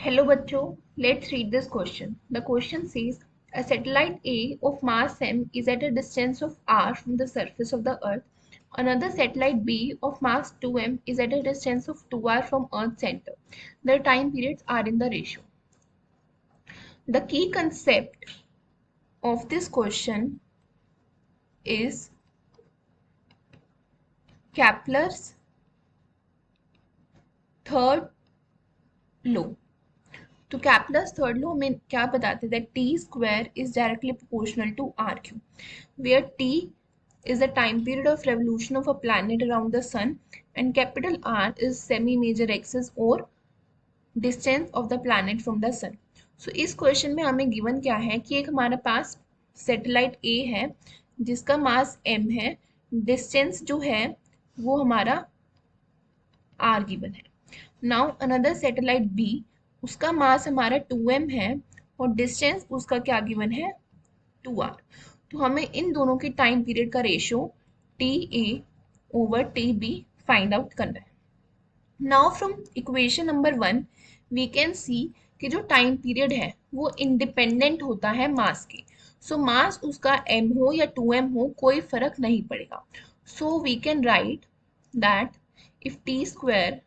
Hello बच्चों, let's read this question. The question says a satellite A of mass m is at a distance of r from the surface of the earth. Another satellite B of mass 2m is at a distance of 2r from earth's center. Their time periods are in the ratio. The key concept of this question is Kepler's third law. तो Kepler's third law में क्या बताते हैं T square is directly proportional to R cube where T is the time period of revolution of a planet around the sun and capital R is semi major axis or distance of the planet from the sun. So इस question में हमें given क्या है कि एक हमारे पास satellite A है जिसका मास m है, डिस्टेंस जो है वो हमारा r गिवन है. नाउ अनदर सैटेलाइट B, उसका मास हमारा 2m है और डिस्टेंस उसका क्या गिवन है 2r. तो हमें इन दोनों की टाइम पीरियड का ratio TA over TB find out करना है. Now from equation number 1 we can see कि जो टाइम पीरियड है वो इंडिपेंडेंट होता है मास के. सो मास उसका m हो या 2m हो कोई फर्क नहीं पड़ेगा. So we can write that if t square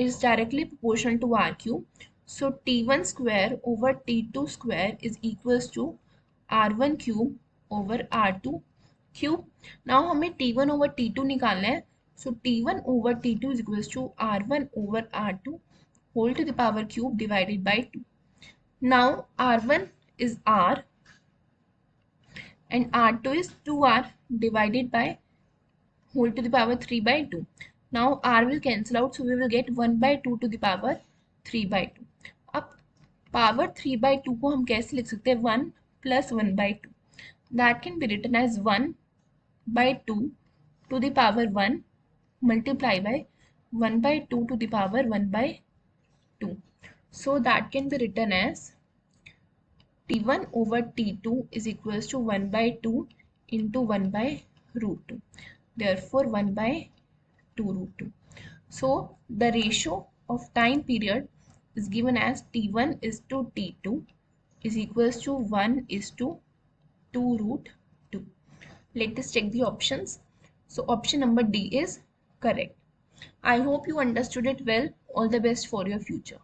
is directly proportional to r cube, so t1 square over t2 square is equals to r1 cube over r2 cube. Now हमें t1 over t2 निकालना है. So t1 over t2 is equals to r1 over r2 whole to the power cube divided by 2. Now r1 is r and r2 is 2r divided by whole to the power 3 by 2. Now r will cancel out, so we will get 1 by 2 to the power 3 by 2. अब power 3 by 2 को हम कैसे लिख सकते हैं 1 plus 1 by 2. That can be written as 1 by 2 to the power 1 multiply by 1 by 2 to the power 1 by 2. So that can be written as t1 over t2 is equals to 1 by 2 into 1 by root 2. Therefore 1 by 2 root 2. So the ratio of time period is given as t1 is to t2 is equals to 1 is to 2 root 2. Let us check the options. So option number D is correct. I hope you understood it well. All the best for your future.